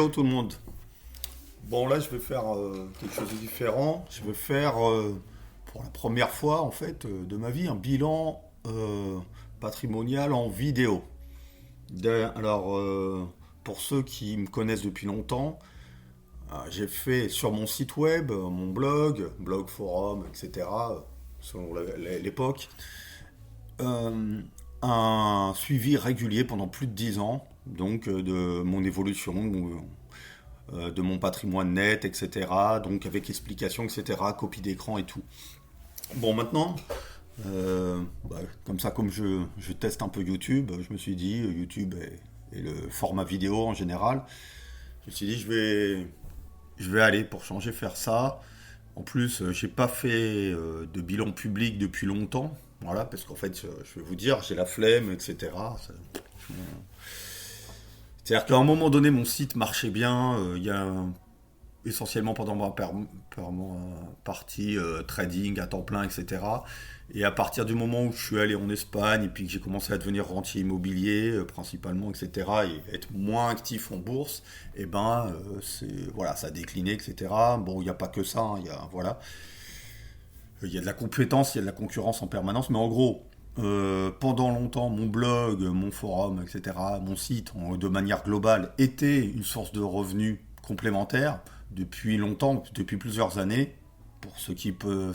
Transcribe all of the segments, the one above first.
Hello tout le monde. Bon là je vais faire quelque chose de différent. Je vais faire pour la première fois en fait de ma vie un bilan patrimonial en vidéo. Alors pour ceux qui me connaissent depuis longtemps, j'ai fait sur mon site web, mon blog forum, etc. Selon l'époque, euh, un suivi régulier pendant plus de 10 ans, donc de mon évolution, de mon patrimoine net, etc. Donc avec explication, etc. Copie d'écran et tout. Bon, maintenant, comme ça, comme je teste un peu YouTube, je me suis dit, YouTube et le format vidéo en général, je me suis dit, je vais aller pour changer faire ça. En plus, j'ai pas fait de bilan public depuis longtemps. Voilà, parce qu'en fait, je vais vous dire, j'ai la flemme, etc. C'est-à-dire qu'à un moment donné, mon site marchait bien. Il y a essentiellement pendant ma partie trading à temps plein, etc. Et à partir du moment où je suis allé en Espagne et puis que j'ai commencé à devenir rentier immobilier principalement, etc. et être moins actif en bourse, et voilà, ça a décliné, etc. Bon, il n'y a pas que ça, hein, il y a de la compétence, il y a de la concurrence en permanence, mais en gros, pendant longtemps, mon blog, mon forum, etc., mon site, de manière globale, était une source de revenus complémentaire depuis longtemps, depuis plusieurs années. Pour ceux qui peuvent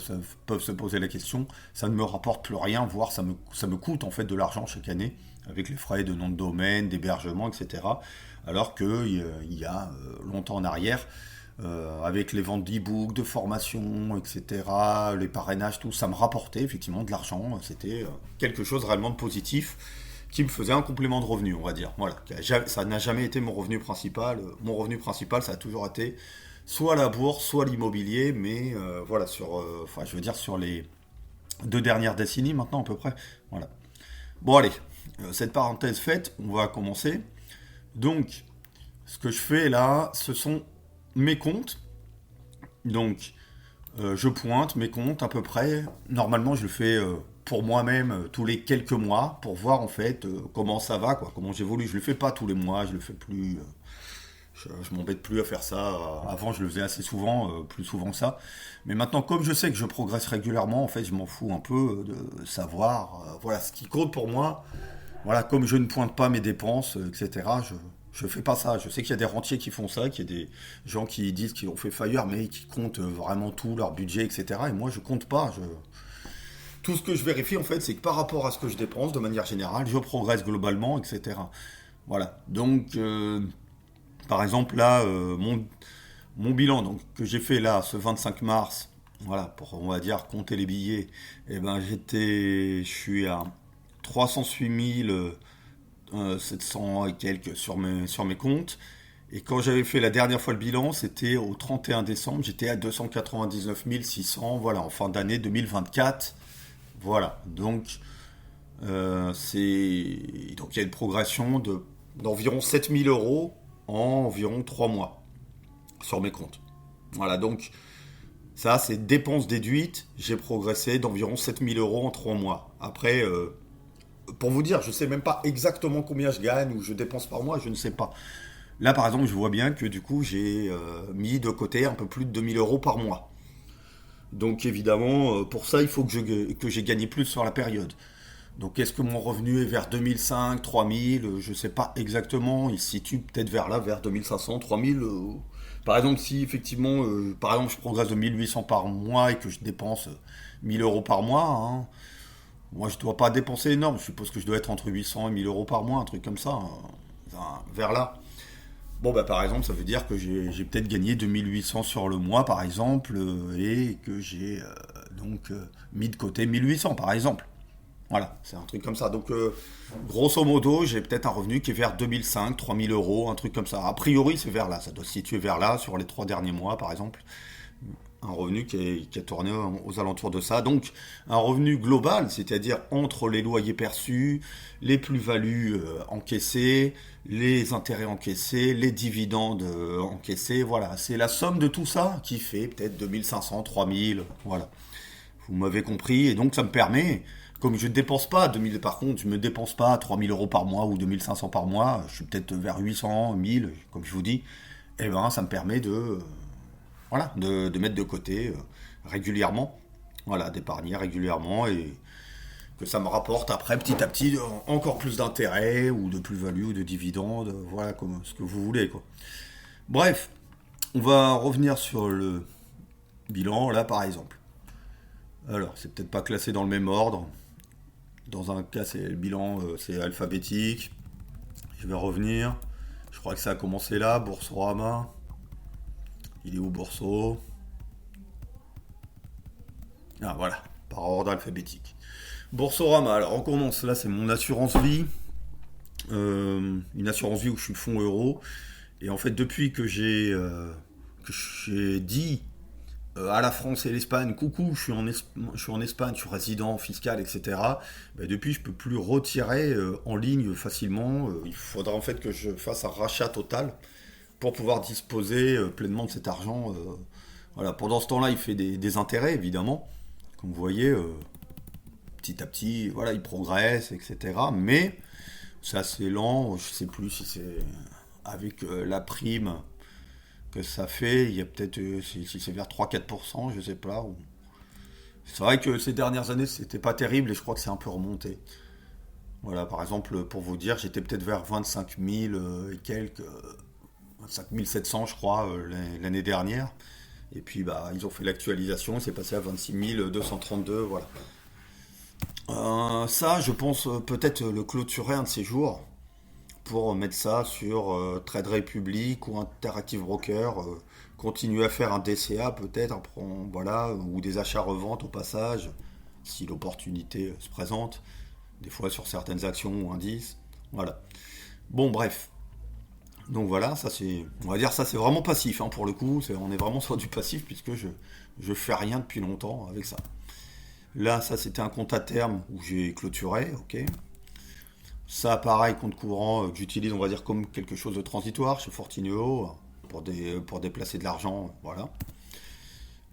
se poser la question, ça ne me rapporte plus rien, voire ça me coûte en fait de l'argent chaque année, avec les frais de nom de domaine, d'hébergement, etc. Alors qu'il y a longtemps en arrière, avec les ventes d'e-books, de formations, etc., les parrainages, tout, ça me rapportait effectivement de l'argent. C'était quelque chose réellement de positif qui me faisait un complément de revenu, on va dire. Voilà, ça n'a jamais été mon revenu principal. Mon revenu principal, ça a toujours été soit la bourse, soit l'immobilier, mais voilà, enfin, je veux dire sur les 2 dernières décennies maintenant à peu près. Voilà. Bon allez, cette parenthèse faite, on va commencer. Donc, ce que je fais là, ce sont mes comptes. Donc, je pointe mes comptes à peu près. Normalement, je le fais pour moi-même tous les quelques mois pour voir en fait comment ça va, quoi, comment j'évolue. Je le fais pas tous les mois, je le fais plus. Je m'embête plus à faire ça. Avant, je le faisais assez souvent, plus souvent que ça. Mais maintenant, comme je sais que je progresse régulièrement, en fait, je m'en fous un peu de savoir. Voilà, ce qui compte pour moi, voilà, comme je ne pointe pas mes dépenses, etc., je fais pas ça. Je sais qu'il y a des rentiers qui font ça, qu'il y a des gens qui disent qu'ils ont fait faillure, mais qui comptent vraiment tout, leur budget, etc. Et moi, je compte pas. Tout ce que je vérifie, en fait, c'est que par rapport à ce que je dépense, de manière générale, je progresse globalement, etc. Voilà. Donc, par exemple, là, mon bilan donc, que j'ai fait là, ce 25 mars, voilà, pour, on va dire, compter les billets, eh ben, je suis à 308 700 et quelques sur mes comptes. Et quand j'avais fait la dernière fois le bilan, c'était au 31 décembre, j'étais à 299 600, voilà, en fin d'année 2024. Voilà, donc il y a une progression d'environ 7000 euros en environ 3 mois sur mes comptes. Voilà, donc ça c'est dépenses déduites, j'ai progressé d'environ 7000 euros en 3 mois. Après, pour vous dire, je ne sais même pas exactement combien je gagne ou je dépense par mois, je ne sais pas. Là, par exemple, je vois bien que du coup, j'ai mis de côté un peu plus de 2000 euros par mois. Donc, évidemment, pour ça, il faut que j'ai gagné plus sur la période. Donc, est-ce que mon revenu est vers 2005, 3000? Je ne sais pas exactement. Il se situe peut-être vers là, vers 2500, 3000. Par exemple, si effectivement, par exemple, je progresse de 1800 par mois et que je dépense 1000 euros par mois, hein, moi, je dois pas dépenser énorme. Je suppose que je dois être entre 800 et 1000 euros par mois, un truc comme ça, hein. Enfin, vers là. Bon, bah, par exemple, ça veut dire que j'ai peut-être gagné 2800 sur le mois, par exemple, et que j'ai mis de côté 1800, par exemple. Voilà, c'est un truc comme ça. Donc, grosso modo, j'ai peut-être un revenu qui est vers 2005, 3000 euros, un truc comme ça. A priori, c'est vers là. Ça doit se situer vers là, sur les 3 derniers mois, par exemple, un revenu qui a tourné aux alentours de ça. Donc un revenu global, c'est-à-dire entre les loyers perçus, les plus-values encaissées, les intérêts encaissés, les dividendes encaissés, voilà. C'est la somme de tout ça qui fait peut-être 2500, 3000, voilà. Vous m'avez compris, et donc ça me permet, comme je ne dépense pas 2000 par contre, je ne me dépense pas 3000 euros par mois ou 2500 par mois, je suis peut-être vers 800, 1000, comme je vous dis, et ben ça me permet voilà, de mettre de côté régulièrement, voilà, d'épargner régulièrement et que ça me rapporte après petit à petit encore plus d'intérêt ou de plus-value ou de dividendes, voilà, comme ce que vous voulez, quoi. Bref, on va revenir sur le bilan, là par exemple. Alors, c'est peut-être pas classé dans le même ordre. Dans un cas, c'est le bilan, c'est alphabétique. Je vais revenir. Je crois que ça a commencé là, Boursorama. Il est où Bourso? Ah voilà, par ordre alphabétique. Boursorama, alors on commence. Là, c'est mon assurance vie. Une assurance vie où je suis fonds euro. Et en fait, depuis que j'ai dit à la France et l'Espagne, coucou, je suis en Espagne, je suis résident fiscal, etc. Ben, depuis, je peux plus retirer en ligne facilement. Il faudra en fait que je fasse un rachat total pour pouvoir disposer pleinement de cet argent. Voilà. Pendant ce temps-là, il fait des intérêts, évidemment. Comme vous voyez, petit à petit, voilà, il progresse, etc. Mais c'est assez lent. Je sais plus si c'est avec la prime que ça fait. Il y a peut-être, si c'est vers 3-4%, je sais pas. C'est vrai que ces dernières années, c'était pas terrible et je crois que c'est un peu remonté. Voilà, par exemple, pour vous dire, j'étais peut-être vers 25 000 et quelques, 25 700, je crois, l'année dernière. Et puis, bah, ils ont fait l'actualisation, c'est passé à 26 232, voilà. Ça, je pense peut-être le clôturer un de ces jours pour mettre ça sur Trade Republic ou Interactive Broker, continuer à faire un DCA peut-être, voilà, ou des achats-reventes au passage, si l'opportunité se présente, des fois sur certaines actions ou indices, voilà. Bon, bref. Donc voilà, ça c'est, on va dire ça c'est vraiment passif hein, pour le coup, on est vraiment sur du passif puisque je fais rien depuis longtemps avec ça. Là, ça c'était un compte à terme où j'ai clôturé, ok. Ça, pareil, compte courant que j'utilise, on va dire, comme quelque chose de transitoire chez Fortineo pour déplacer de l'argent, voilà.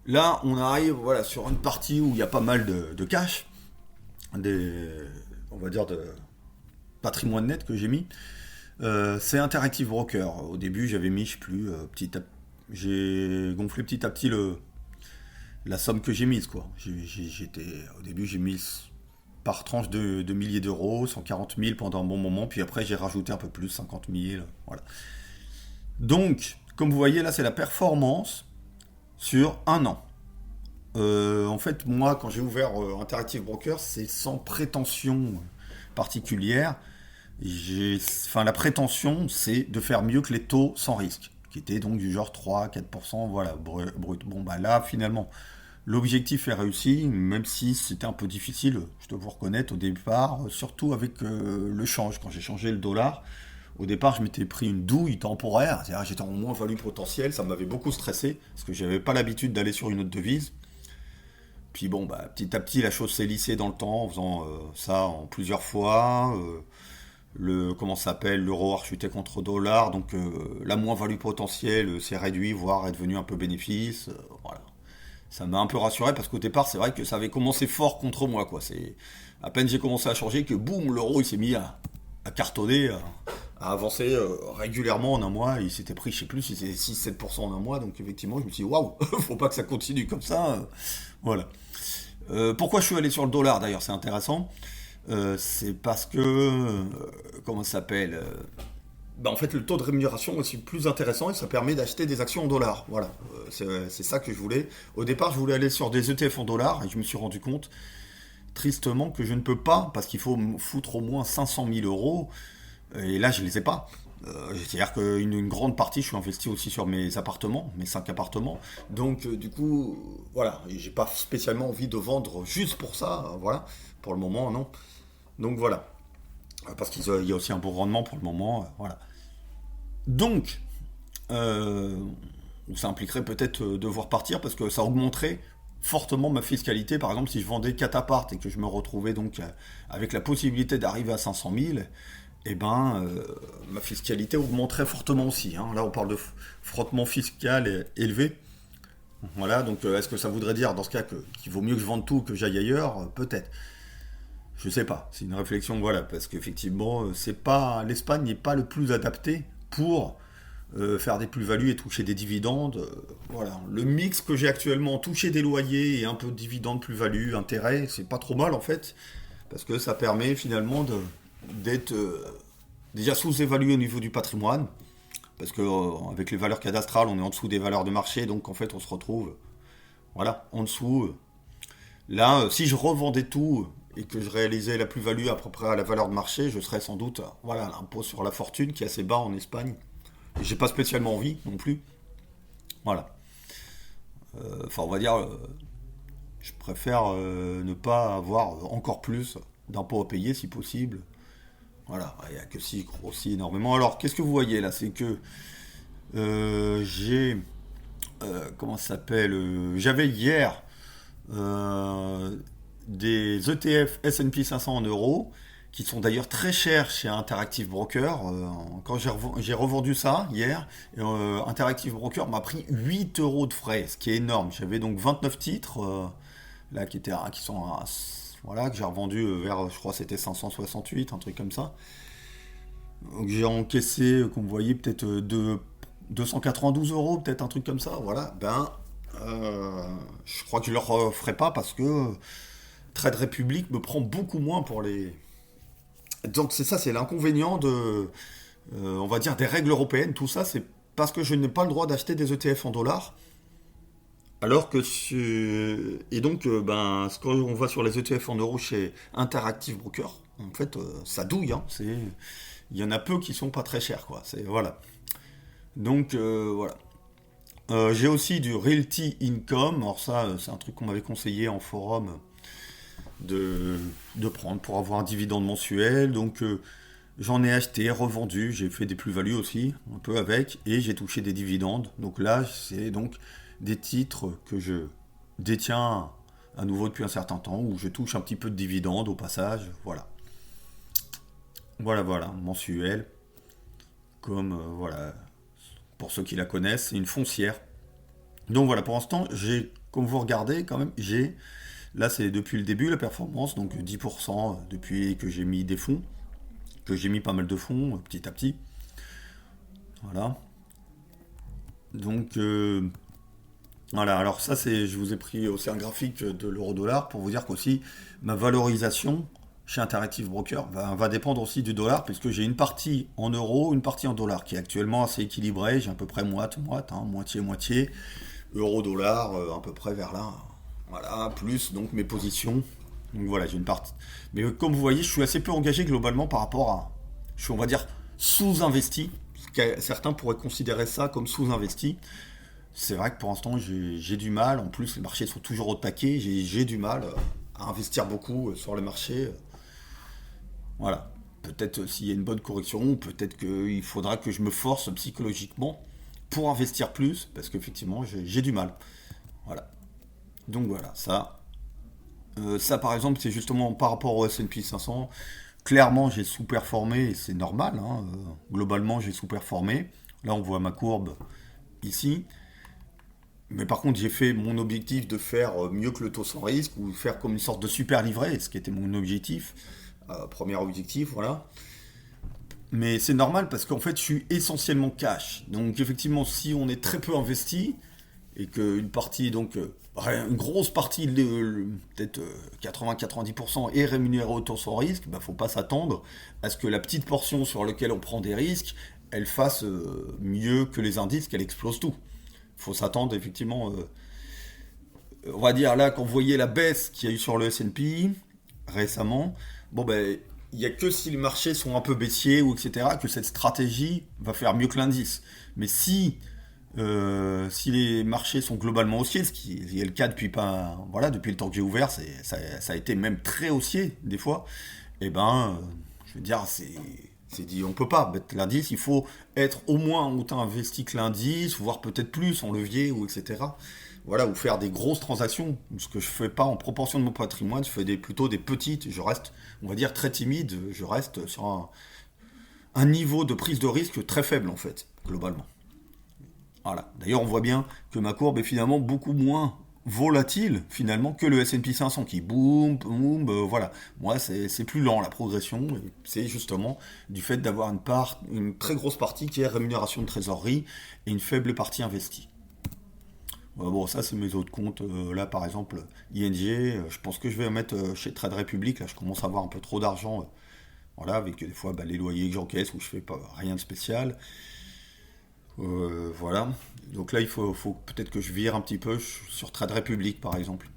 Là, on arrive voilà, sur une partie où il y a pas mal de cash, on va dire, de patrimoine net que j'ai mis. C'est Interactive Broker. Au début, j'avais mis, je sais plus, j'ai gonflé petit à petit la somme que j'ai mise, quoi. Au début, j'ai mis par tranche de milliers d'euros, 140 000 pendant un bon moment, puis après j'ai rajouté un peu plus, 50 000, voilà. Donc, comme vous voyez, là c'est la performance sur un an. En fait, moi, quand j'ai ouvert Interactive Broker, c'est sans prétention particulière. Enfin, la prétention, c'est de faire mieux que les taux sans risque, qui étaient donc du genre 3-4%, voilà, brut. Bon, bah là, finalement, l'objectif est réussi, même si c'était un peu difficile, je dois vous reconnaître, au départ, surtout avec le change. Quand j'ai changé le dollar, au départ, je m'étais pris une douille temporaire, c'est-à-dire j'étais en moins value potentielle, ça m'avait beaucoup stressé, parce que j'avais pas l'habitude d'aller sur une autre devise. Puis bon, bah, petit à petit, la chose s'est lissée dans le temps, en faisant ça en plusieurs fois. Comment ça s'appelle, l'euro a rechuté contre le dollar, donc la moins-value potentielle s'est réduite, voire est devenue un peu bénéfice. Voilà. Ça m'a un peu rassuré parce qu'au départ, c'est vrai que ça avait commencé fort contre moi, quoi. C'est à peine j'ai commencé à changer que boum, l'euro il s'est mis à cartonner, à avancer régulièrement en un mois. Il s'était pris, je sais plus, si c'était 6-7% en un mois. Donc effectivement, je me suis dit, waouh, faut pas que ça continue comme ça. Voilà. Pourquoi je suis allé sur le dollar d'ailleurs, c'est intéressant. C'est parce que, comment ça s'appelle bah, en fait, le taux de rémunération est aussi plus intéressant et ça permet d'acheter des actions en dollars. Voilà, c'est ça que je voulais. Au départ, je voulais aller sur des ETF en dollars et je me suis rendu compte, tristement, que je ne peux pas parce qu'il faut me foutre au moins 500 000 euros et là, je ne les ai pas. C'est-à-dire qu'une grande partie, je suis investi aussi sur mes appartements, mes 5 appartements. Donc, du coup, voilà, j'ai pas spécialement envie de vendre juste pour ça. Voilà, pour le moment, non. Donc voilà, parce qu'il y a aussi un bon rendement pour le moment. Voilà. Donc, euh, ça impliquerait peut-être devoir partir parce que ça augmenterait fortement ma fiscalité. Par exemple, si je vendais 4 appartes et que je me retrouvais donc avec la possibilité d'arriver à 500 000, eh ben, ma fiscalité augmenterait fortement aussi, hein. Là, on parle de frottement fiscal élevé. Voilà, donc est-ce que ça voudrait dire dans ce cas qu'il vaut mieux que je vende tout que j'aille ailleurs? Peut-être. Je sais pas. C'est une réflexion, voilà, parce qu'effectivement, c'est pas l'Espagne n'est pas le plus adapté pour faire des plus-values et toucher des dividendes. Voilà. Le mix que j'ai actuellement, toucher des loyers et un peu de dividendes, plus-value, intérêt, c'est pas trop mal en fait, parce que ça permet finalement d'être déjà sous-évalué au niveau du patrimoine, parce que avec les valeurs cadastrales, on est en dessous des valeurs de marché, donc en fait on se retrouve voilà, en dessous. Là, si je revendais tout et que je réalisais la plus-value à peu près à la valeur de marché, je serais sans doute voilà, l'impôt sur la fortune qui est assez bas en Espagne. Et j'ai pas spécialement envie non plus. Voilà. Enfin, on va dire, je préfère ne pas avoir encore plus d'impôts à payer si possible. Voilà, il n'y a que si grossit énormément. Alors, qu'est-ce que vous voyez là? C'est que j'ai. Comment ça s'appelle j'avais hier euh, des ETF S&P 500 en euros qui sont d'ailleurs très chers chez Interactive Broker. Quand j'ai revendu ça hier, Interactive Broker m'a pris 8 euros de frais, ce qui est énorme. J'avais donc 29 titres là qui sont voilà, que j'ai revendu vers, je crois, c'était 568, un truc comme ça. Donc j'ai encaissé, comme vous voyez, peut-être 292 euros, peut-être un truc comme ça. Voilà, je crois que je ne le referai pas parce que Trade Republic me prend beaucoup moins pour les. Donc c'est ça, c'est l'inconvénient on va dire, des règles européennes. Tout ça, c'est parce que je n'ai pas le droit d'acheter des ETF en dollars. Alors que et donc, quand on va sur les ETF en euros chez Interactive Broker, en fait, ça douille. Hein. Il y en a peu qui sont pas très chers, quoi. Voilà. Donc voilà. J'ai aussi du Realty Income. Alors ça, c'est un truc qu'on m'avait conseillé en forum de, de prendre pour avoir un dividende mensuel. Donc j'en ai acheté, revendu, j'ai fait des plus-values aussi, un peu avec, et j'ai touché des dividendes. Donc là, c'est donc des titres que je détiens à nouveau depuis un certain temps, où je touche un petit peu de dividendes au passage. Voilà. Voilà, voilà, mensuel. Comme, voilà, pour ceux qui la connaissent, c'est une foncière. Donc voilà, pour l'instant, comme vous regardez, quand même, là c'est depuis le début la performance, donc 10% depuis que j'ai mis des fonds, que j'ai mis pas mal de fonds petit à petit. Voilà. Donc voilà, alors ça je vous ai pris aussi un graphique de l'euro-dollar pour vous dire qu'aussi ma valorisation chez Interactive Broker va dépendre aussi du dollar, puisque j'ai une partie en euros, une partie en dollars, qui est actuellement assez équilibrée, j'ai à peu près moite-moite, hein, moitié-moitié, euro-dollar, à peu près vers là. Voilà, plus donc mes positions. Donc voilà, j'ai une partie. Mais comme vous voyez, je suis assez peu engagé globalement par rapport à. Je suis, on va dire, sous-investi. Certains pourraient considérer ça comme sous-investi. C'est vrai que pour l'instant, j'ai du mal. En plus, les marchés sont toujours au taquet. J'ai du mal à investir beaucoup sur les marchés. Voilà. Peut-être s'il y a une bonne correction, peut-être qu'il faudra que je me force psychologiquement pour investir plus, parce qu'effectivement, j'ai du mal. Voilà. Donc voilà, ça. Ça, par exemple, c'est justement par rapport au S&P 500. Clairement, j'ai sous-performé, et c'est normal. Hein, globalement, j'ai sous-performé. Là, on voit ma courbe ici. Mais par contre, j'ai fait mon objectif de faire mieux que le taux sans risque, ou faire comme une sorte de super livret, ce qui était mon objectif. Premier objectif, voilà. Mais c'est normal parce qu'en fait, je suis essentiellement cash. Donc, effectivement, si on est très peu investi, et qu'une partie, donc, une grosse partie, peut-être 80-90% est rémunérée au taux sans risque, il ne faut pas s'attendre à ce que la petite portion sur laquelle on prend des risques, elle fasse mieux que les indices, qu'elle explose tout. Il faut s'attendre, effectivement, on va dire là, quand vous voyez la baisse qu'il y a eu sur le S&P récemment, bon ben, il n'y a que si les marchés sont un peu baissiers ou etc. que cette stratégie va faire mieux que l'indice. Mais si les marchés sont globalement haussiers, ce qui est le cas depuis voilà, depuis le temps que j'ai ouvert, ça a été même très haussier des fois. Et je veux dire, c'est dit, on peut pas mettre l'indice, il faut être au moins autant investi que l'indice, voire peut-être plus en levier ou etc. Voilà, ou faire des grosses transactions, ce que je fais pas en proportion de mon patrimoine, je fais plutôt des petites, je reste, on va dire, très timide, je reste sur un niveau de prise de risque très faible en fait, globalement. Voilà. D'ailleurs, on voit bien que ma courbe est finalement beaucoup moins volatile finalement que le S&P 500 qui boum, boum, voilà. Moi, c'est plus lent la progression. Et c'est justement du fait d'avoir une très grosse partie qui est rémunération de trésorerie et une faible partie investie. Bon, ça, c'est mes autres comptes. Là, par exemple, ING, je pense que je vais mettre chez Trade Republic. Là, je commence à avoir un peu trop d'argent. Voilà, avec des fois les loyers que j'encaisse où je fais pas rien de spécial. Voilà. Donc là, faut peut-être que je vire un petit peu sur Trade Republic, par exemple.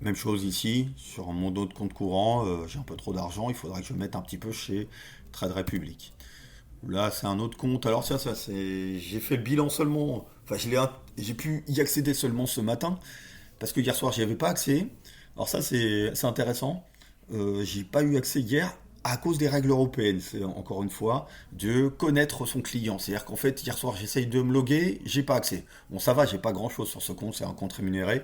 Même chose ici, sur mon autre compte courant, j'ai un peu trop d'argent, il faudrait que je mette un petit peu chez Trade Republic. Là, c'est un autre compte. Alors ça, c'est, j'ai fait le bilan seulement. Enfin, j'ai pu y accéder seulement ce matin parce que hier soir, j'y avais pas accès. Alors ça, c'est intéressant. J'ai pas eu accès hier à cause des règles européennes. C'est encore une fois de connaître son client. C'est-à-dire qu'en fait, hier soir, j'essaye de me loguer, j'ai pas accès. Bon, ça va, j'ai pas grand-chose sur ce compte. C'est un compte rémunéré.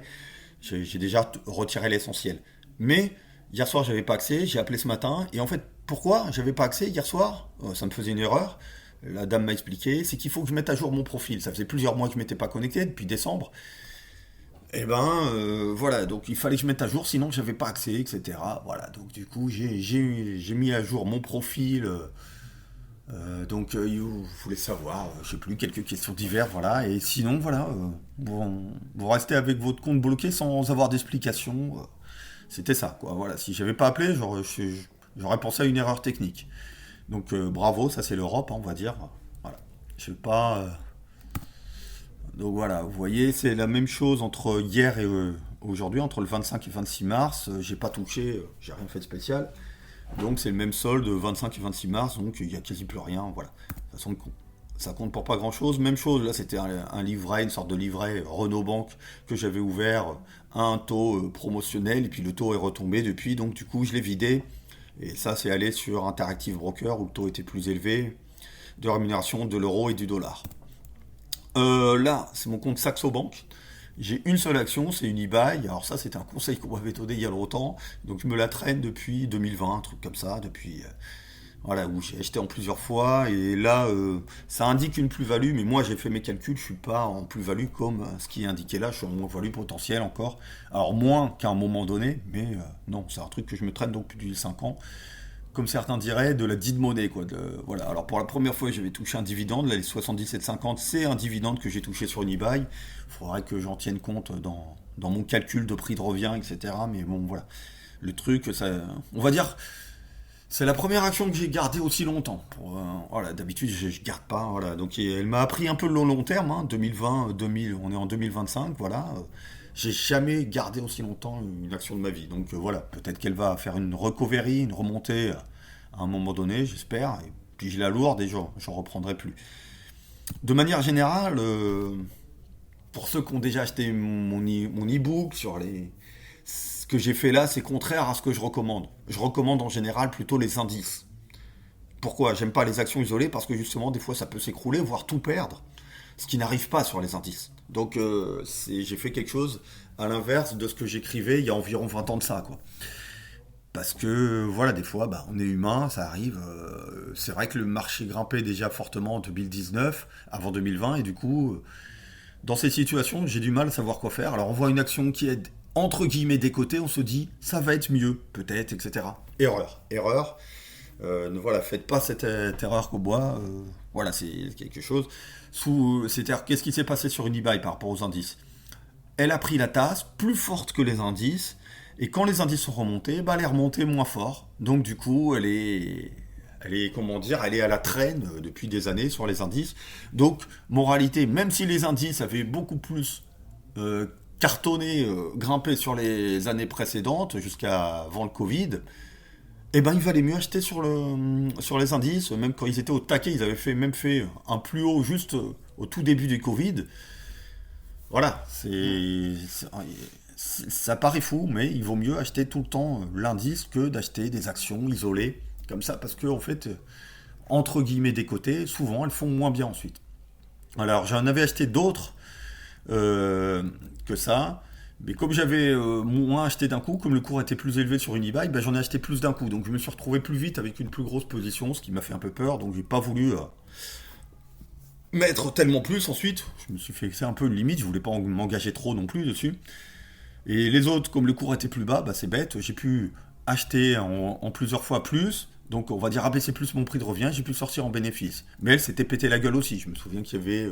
J'ai déjà retiré l'essentiel. Mais hier soir, j'avais pas accès. J'ai appelé ce matin et en fait, pourquoi j'avais pas accès hier soir? Ça me faisait une erreur. La dame m'a expliqué, c'est qu'il faut que je mette à jour mon profil. Ça faisait plusieurs mois que je m'étais pas connecté, depuis décembre. Et voilà, donc il fallait que je mette à jour, sinon j'avais pas accès, etc. Voilà, donc du coup j'ai mis à jour mon profil. Vous voulez savoir, je sais plus, quelques questions diverses, voilà. Et sinon, voilà, vous restez avec votre compte bloqué sans avoir d'explication. C'était ça, quoi. Voilà, si j'avais pas appelé, j'aurais pensé à une erreur technique. Donc bravo, ça c'est l'Europe, hein, on va dire. Voilà. Je sais pas. Donc voilà, vous voyez, c'est la même chose entre hier et aujourd'hui, entre le 25 et 26 mars. J'ai pas touché, j'ai rien fait de spécial. Donc c'est le même solde 25 et 26 mars, donc il n'y a quasi plus rien. Voilà. De toute façon, ça compte pour pas grand chose. Même chose, là c'était un livret, une sorte de livret Renault Banque que j'avais ouvert à un taux promotionnel, et puis le taux est retombé depuis, donc du coup je l'ai vidé. Et ça, c'est allé sur Interactive Broker où le taux était plus élevé de rémunération de l'euro et du dollar. Là, c'est mon compte Saxo Bank. J'ai une seule action, c'est une eBay. Alors ça, c'était un conseil qu'on m'avait donné il y a longtemps. Donc je me la traîne depuis 2020, un truc comme ça, depuis voilà, où j'ai acheté en plusieurs fois. Et là, ça indique une plus-value, mais moi j'ai fait mes calculs, je suis pas en plus-value comme ce qui est indiqué là, je suis en moins-value potentielle encore. Alors moins qu'à un moment donné, mais non, c'est un truc que je me traîne donc depuis 5 ans comme certains diraient, de la dite monnaie, quoi. Voilà. Alors pour la première fois, j'avais touché un dividende. Là, les 77,50, c'est un dividende que j'ai touché sur une eBay. Il faudrait que j'en tienne compte dans mon calcul de prix de revient, etc. Mais bon, voilà. Le truc, ça, on va dire, c'est la première action que j'ai gardée aussi longtemps. Voilà, d'habitude, je garde pas. Voilà. Donc elle m'a appris un peu le long terme, hein, 2020, 2000, on est en 2025, voilà. J'ai jamais gardé aussi longtemps une action de ma vie. Donc voilà, peut-être qu'elle va faire une recovery, une remontée à un moment donné, j'espère. Et puis je la lourde et j'en reprendrai plus. De manière générale, pour ceux qui ont déjà acheté mon e-book sur les... Ce que j'ai fait là, c'est contraire à ce que je recommande. Je recommande en général plutôt les indices. Pourquoi? J'aime pas les actions isolées parce que justement, des fois, ça peut s'écrouler, voire tout perdre. Ce qui n'arrive pas sur les indices. Donc j'ai fait quelque chose à l'inverse de ce que j'écrivais il y a environ 20 ans de ça, quoi. Parce que voilà, des fois, bah, on est humain, ça arrive. C'est vrai que le marché grimpait déjà fortement en 2019, avant 2020, et du coup, dans ces situations, j'ai du mal à savoir quoi faire. Alors on voit une action qui est entre guillemets décotée, on se dit ça va être mieux, peut-être, etc. Erreur, erreur. Voilà, faites pas cette erreur qu'au bois. Voilà, c'est quelque chose. C'est-à-dire, qu'est-ce qui s'est passé sur une eBay par rapport aux indices? Elle a pris la tasse plus forte que les indices, et quand les indices sont remontés, bah, elle est remontée moins fort. Donc du coup, comment dire, elle est à la traîne depuis des années sur les indices. Donc, moralité, même si les indices avaient beaucoup plus cartonné, grimpé sur les années précédentes, jusqu'à avant le Covid, eh ben, il valait mieux acheter sur les indices, même quand ils étaient au taquet, ils avaient même fait un plus haut juste au tout début du Covid. Voilà, ça paraît fou, mais il vaut mieux acheter tout le temps l'indice que d'acheter des actions isolées, comme ça, parce que, en fait, entre guillemets décotées, souvent, elles font moins bien ensuite. Alors, j'en avais acheté d'autres que ça. Mais comme j'avais moins acheté d'un coup, comme le cours était plus élevé sur une e-buy, ben j'en ai acheté plus d'un coup. Donc je me suis retrouvé plus vite avec une plus grosse position, ce qui m'a fait un peu peur. Donc j'ai pas voulu mettre tellement plus ensuite. Je me suis fixé un peu une limite, je voulais pas m'engager trop non plus dessus. Et les autres, comme le cours était plus bas, bah c'est bête, j'ai pu acheter en plusieurs fois plus. Donc on va dire abaisser plus mon prix de revient, j'ai pu sortir en bénéfice. Mais elle s'était pété la gueule aussi. Je me souviens qu'il y avait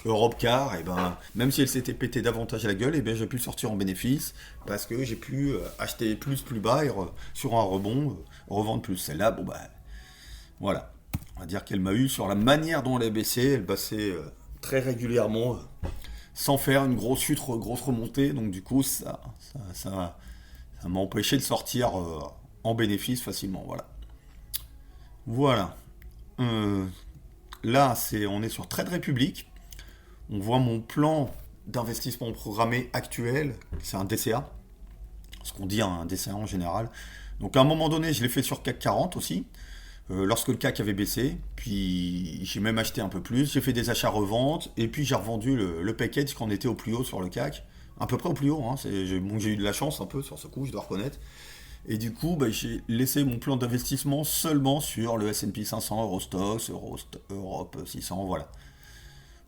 Europcar, et ben même si elle s'était pété davantage la gueule, et ben j'ai pu sortir en bénéfice parce que j'ai pu acheter plus bas et sur un rebond revendre plus. Celle-là, bon bah voilà. On va dire qu'elle m'a eu sur la manière dont elle a baissé. Elle baissait très régulièrement sans faire une grosse chute, grosse remontée. Donc du coup, ça m'a empêché de sortir en bénéfice facilement. Voilà. Voilà. Euh, Là, on est sur Trade Republic. On voit mon plan d'investissement programmé actuel. C'est un DCA. Ce qu'on dit un DCA en général. Donc à un moment donné, je l'ai fait sur CAC 40 aussi. Lorsque le CAC avait baissé, puis j'ai même acheté un peu plus, j'ai fait des achats-reventes, et puis j'ai revendu le package quand on était au plus haut sur le CAC, à peu près au plus haut, hein. J'ai eu de la chance un peu sur ce coup, je dois reconnaître. Et du coup, bah, j'ai laissé mon plan d'investissement seulement sur le S&P 500, Eurostoxx, Europe 600, voilà.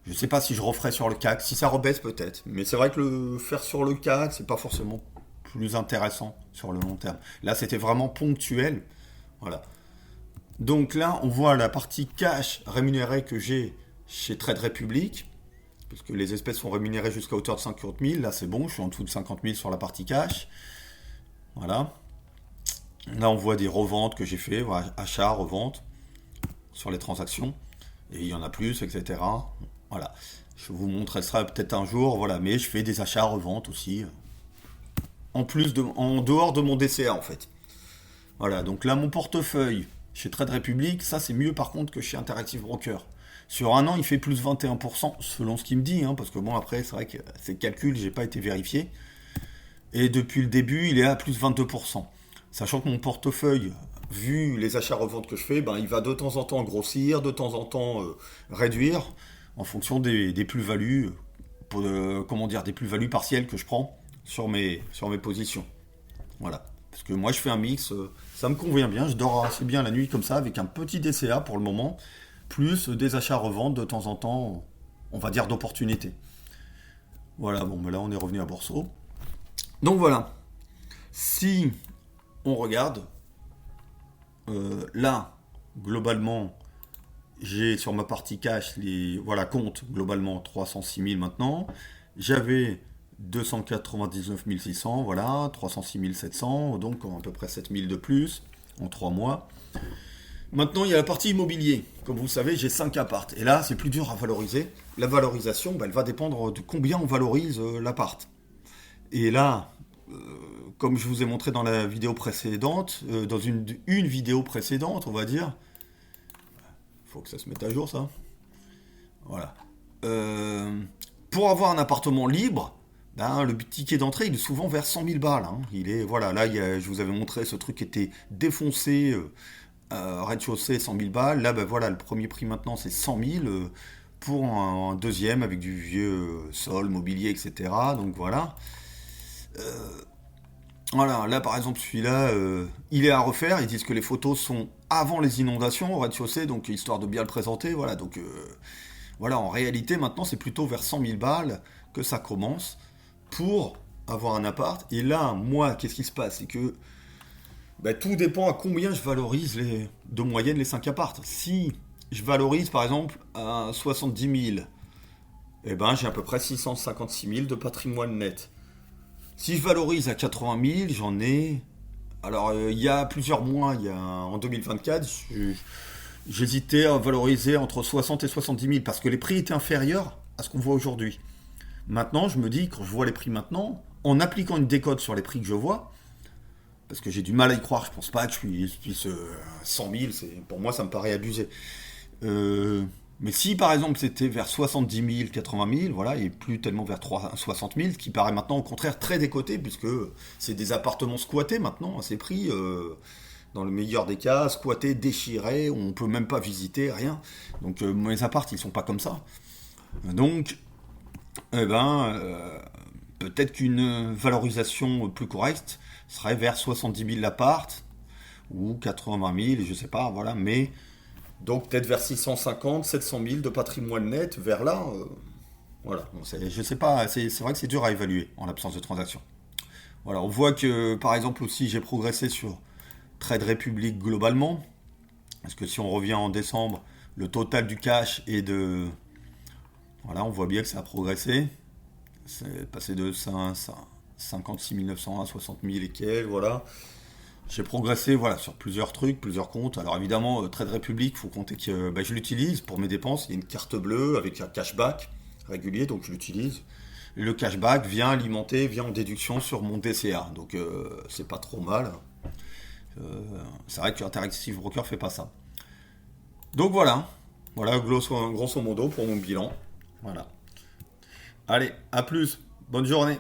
Je sais pas si je referai sur le CAC, si ça rebaisse peut-être, mais c'est vrai que le faire sur le CAC, c'est pas forcément plus intéressant sur le long terme. Là, c'était vraiment ponctuel, voilà. Donc là, on voit la partie cash rémunérée que j'ai chez Trade Republic, puisque les espèces sont rémunérées jusqu'à hauteur de 50 000. Là, c'est bon, je suis en dessous de 50 000 sur la partie cash. Voilà. Là, on voit des reventes que j'ai fait, voilà, achats, reventes sur les transactions. Et il y en a plus, etc. Voilà. Je vous montrerai ça peut-être un jour, voilà. Mais je fais des achats, reventes aussi. En dehors de mon DCA, en fait. Voilà. Donc là, mon portefeuille. Chez Trade Republic, ça c'est mieux par contre que chez Interactive Broker. Sur un an, il fait plus 21%, selon ce qu'il me dit, hein, parce que bon, après, c'est vrai que ces calculs, j'ai pas été vérifié. Et depuis le début, il est à plus 22%. Sachant que mon portefeuille, vu les achats-reventes que je fais, ben, il va de temps en temps grossir, de temps en temps réduire, en fonction des plus-values, comment dire, des plus-values partielles que je prends sur mes positions. Voilà. Parce que moi, je fais un mix, ça me convient bien, je dors assez bien la nuit comme ça, avec un petit DCA pour le moment, plus des achats-reventes de temps en temps, on va dire d'opportunités. Voilà, bon, ben là, on est revenu à Bordeaux. Donc voilà, si on regarde, là, globalement, j'ai sur ma partie cash, voilà, compte, globalement, 306 000 maintenant. J'avais 299 600, voilà, 306 700, donc à peu près 7 000 de plus en 3 mois. Maintenant, il y a la partie immobilier. Comme vous le savez, j'ai 5 appartes. Et là, c'est plus dur à valoriser. La valorisation, bah, elle va dépendre de combien on valorise l'appart. Et là, comme je vous ai montré dans la vidéo précédente, dans une vidéo précédente, on va dire, faut que ça se mette à jour, ça. Voilà. Pour avoir un appartement libre, ben, le ticket d'entrée, il est souvent vers 100 000 balles. Hein. Il est, voilà, là, je vous avais montré ce truc qui était défoncé, rez-de-chaussée, 100 000 balles. Là, ben voilà, le premier prix maintenant, c'est 100 000 pour un deuxième avec du vieux sol, mobilier, etc. Donc voilà. Voilà, là par exemple celui-là, il est à refaire. Ils disent que les photos sont avant les inondations au rez-de-chaussée, donc histoire de bien le présenter. Voilà, donc voilà, en réalité maintenant c'est plutôt vers 100 000 balles que ça commence pour avoir un appart. Et là, moi, qu'est-ce qui se passe? C'est que bah, tout dépend à combien je valorise de moyenne les 5 apparts. Si je valorise par exemple à 70 000, eh ben j'ai à peu près 656 000 de patrimoine net. Si je valorise à 80 000, j'en ai... Alors, il y a plusieurs mois, en 2024, j'hésitais à valoriser entre 60 et 70 000 parce que les prix étaient inférieurs à ce qu'on voit aujourd'hui. Maintenant, je me dis, quand je vois les prix maintenant, en appliquant une décote sur les prix que je vois, parce que j'ai du mal à y croire, je pense pas que je puisse 100 000, pour moi ça me paraît abusé. Mais si par exemple c'était vers 70 000, 80 000, voilà, et plus tellement vers 60 000, ce qui paraît maintenant au contraire très décoté, puisque c'est des appartements squattés maintenant à ces prix, dans le meilleur des cas, squattés, déchirés, on peut même pas visiter, rien. Donc mes apparts ils sont pas comme ça. Donc, eh ben, peut-être qu'une valorisation plus correcte serait vers 70 000 l'appart, ou 80 000, je sais pas, voilà, mais Donc peut-être vers 650, 700 000 de patrimoine net, vers là. Voilà. Bon, je sais pas, c'est vrai que c'est dur à évaluer en l'absence de transaction. Voilà, on voit que par exemple aussi j'ai progressé sur Trade Republic globalement. Parce que si on revient en décembre, le total du cash est de. Voilà, on voit bien que ça a progressé. C'est passé de 56 900 à 60 000 et quelques, voilà. J'ai progressé voilà, sur plusieurs trucs, plusieurs comptes. Alors évidemment, Trade Republic, il faut compter que je l'utilise pour mes dépenses. Il y a une carte bleue avec un cashback régulier, donc je l'utilise. Le cashback vient alimenter, vient en déduction sur mon DCA. Donc c'est pas trop mal. C'est vrai que Interactive Broker fait pas ça. Donc voilà. Voilà, grosso modo pour mon bilan. Voilà. Allez, à plus. Bonne journée.